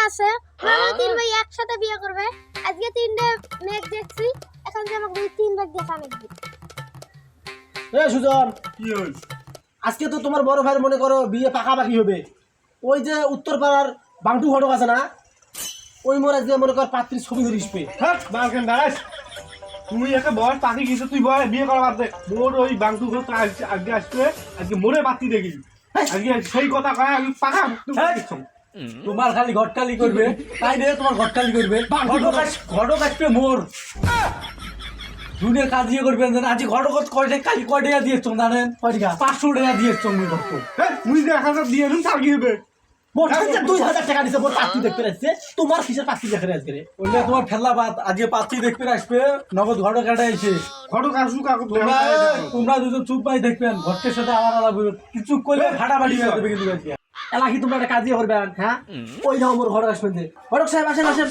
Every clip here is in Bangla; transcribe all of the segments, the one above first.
আছে আমরা তিন ভাই একসাথে বিয়ে করবে আজকে তিনটে মেঘ দেখছি এখন যে আমাকে তিন ভাগ দিয়ে কামে দিই এ সুজন কি হইছে? আজকে তো তোমার বড় ভাইয়ের মনে করো বিয়ে পাকাপাকি হবে ওই যে উত্তরপাড়ার বাংটু ঘটক আছে না ওই মোর আজকে মনে কর পাত্রীর ছবি ধরিসবে হ্যাঁ বালকেন দাস তুই একে বয়স পাখি গেছে তুই বয় বিয়ে করা বাদ দে মোর ওই বাংটু ঘর আজকে আসছে আজকে মোরে বাতি দেখি আজকে সেই কথা কয় আমি পাকা তোমার খালি ঘটকালি করবে তাই রে তোমার ঘটকালি করবে ঘটক আসবে মোর দুনিয়ার কাজ দিয়ে করবেন আজ ঘটক কয়টা কালি কয় টাকা দিয়েছ জানেন 500 টাকা দিয়েছ তুই যে 1000 দিয়ে দিন তার কি হবে মোর কাছে 2000 টাকা দিছে মোর পাত্রী দেখতে আসছে তোমার কিসের পাত্রী দেখে আজকে রে ওইটা তোমার ফেলা বাদ আজকে পাত্রী দেখতে আসবে নগদ ঘটক কাটা এসে ঘটক আসুক তোমরা দুজন চুপ পাই দেখবেন ঘটকের সাথে আমার আলাপ কিছু করলে ফাটাফাটি হয়ে যাবে কিন্তু আজকে এলাকি তোমরা একটা কাজই করবেন হ্যাঁ ওই নাও মোর ঘটক আসবেন যে ঘটক সাহেব আসেন আসেন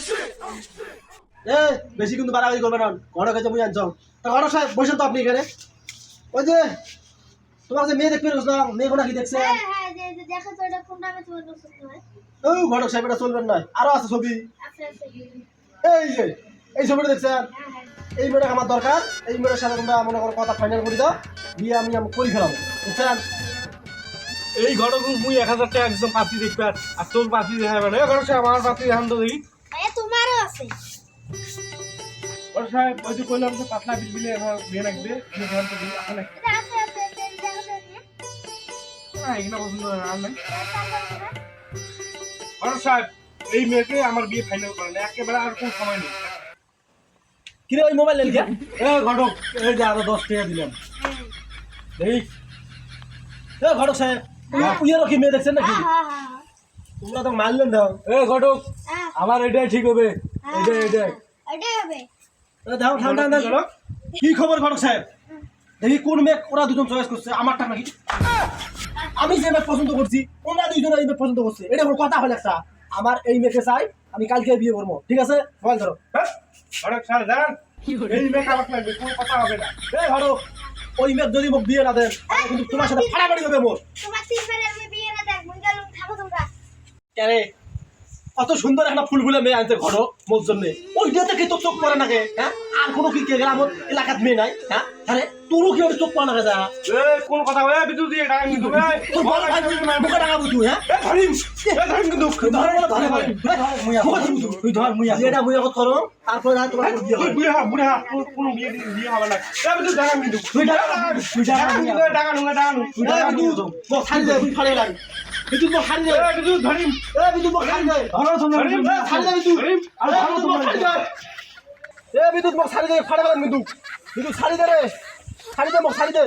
এ বেশি কিন্তু বাড়াবাড়ি করবেন না ঘটক কাছে মুই আনছো তা ঘটক সাহেব বসেন তো আপনি এখানে ওই যে তোমার যে মেয়ে দেখতে গেছিলাম মেয়ে কোনা কি দেখছে হ্যাঁ হ্যাঁ যে দেখো তো এটা কোন নামে তোমার পছন্দ হয় ও ঘটক সাহেব এটা চলবেন না আরো আছে ছবি আচ্ছা আচ্ছা এই যে এই ছবিটা দেখছেন হ্যাঁ হ্যাঁ এই মেয়েটা আমার দরকার এই মেয়েটার সাথে তোমরা মনে করো কথা ফাইনাল করে দাও বিয়ে আমি করি ফেলাম বুঝছেন এই ঘটক মুই 1000 টাকা একদম পাতি দেখবে আর তোর পাতি দেখাবে না ঘটক সাহেব আমার পাতি দেখান তো দেখি এ তোমারও আছে ঘটক সাহেব ওই যে কইলাম যে পাতলা বিলবিলে আমার বিয়ে লাগবে বিয়ে দেখান তো দেখি আসলে এটা আছে আছে দেখো তো না এগুলো পছন্দ হয় না আর নাই ঘটক সাহেব এই মেয়েকে আমার বিয়ে ফাইনাল করেন একেবারে আর কোনো সময় নেই কিরে ওই মোবাইল লেন এ ঘটক এই যে আরো 10 টাকা দিলাম দেখ এ ঘটক সাহেব উইয়েরও কি মেয়ে দেখছেন নাকি হ্যাঁ হ্যাঁ তোমরা তো মারলেন দাও এ ঘটক হ্যাঁ আমার এটাই ঠিক হবে এটাই এটাই হবে দাও ঠান্ডা ঠান্ডা কি খবর ঘটক সাহেব দেখি কোন মেয়ে ওরা দুজন চয়েস করছে আমারটা নাকি আমি যে মেয়ে পছন্দ করছি ওরা দুজন এই মেয়ে পছন্দ করছে এটা কোনো কথা হলো একটা আমার এই মেয়েকে চাই আমি কালকে বিয়ে করবো ঠিক আছে মোবাইল ধরো ঘটক সাহেব জান এই মেয়ে কাবাক লাগবে কোনো কথা হবে না এই ঘটক ওই মেয়ে যদি মোক বিয়ে না দেন তাহলে কিন্তু তোমার সাথে ফাড়াফাড়ি হবে মোর তোমার তিন ভাইয়ের আমি বিয়ে না দেখ মন গেল থামো তোমরা কেরে কত সুন্দর একটা ফুলফুলে মেয়ে আনছে ঘটক মোর জন্য ওইটাতে কি তোর চোখ পড়ে নাকি হ্যাঁ আর কোনো কি গ্রামের এলাকাত মেয়ে নাই হ্যাঁ আরে তোরও কি ওর চোখ পড়ে নাকি যা এ কোন কথা হয় বিদ্যুৎ দিয়ে টাকা কিন্তু তোর বড় ভাই মুখে টাকা বুঝু হ্যাঁ ধরিম কিন্তু ধরে ধরে ভাই তুই ধর মুই এটা মুই আগত করো তারপর আর তোমার বিয়ে হবে বুড়া কোনো বিয়ে হবে না এ বিদ্যুৎ টাকা কিন্তু তুই টাকা টাকা নুঙ্গা টাকা নু তুই টাকা বিদ্যুৎ মোক ছাড়ি দে তুই ফাড়ে লাগি বিদ্যুৎ মোক ছাড়ি দে এ বিদ্যুৎ ধরিম এ বিদ্যুৎ মোক ছাড়ি দে ধরো ধরিম ছাড়ি দে বিদ্যুৎ আর এ বিদ্যুৎ মোক ছাড়ি দে এ বিদ্যুৎ মোক ছাড়ি দে ফাড়ে লাগি বিদ্যুৎ বিদ্যুৎ ছাড়ি দে রে ছাড়ি দে মোক ছাড়ি দে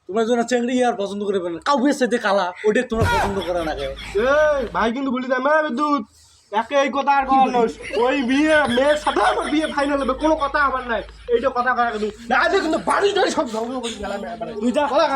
তোমরা যেন চেংড়ি আর পছন্দ করে ফেলেন কাউকে সাথে কালা ওটা তোমরা পছন্দ করে না কেউ এ ভাই কিন্তু বলি দাম বিদ্যুৎ একে এই কথা আর কর নস ওই বিয়ে মেয়ের সাথে আমার বিয়ে ফাইনাল হবে কোনো কথা আমার নাই এইটা কথা কয়া কিন্তু না আজ কিন্তু বাড়ি ধরে সব ঝগড়া করে গেলাম তুই যা কথা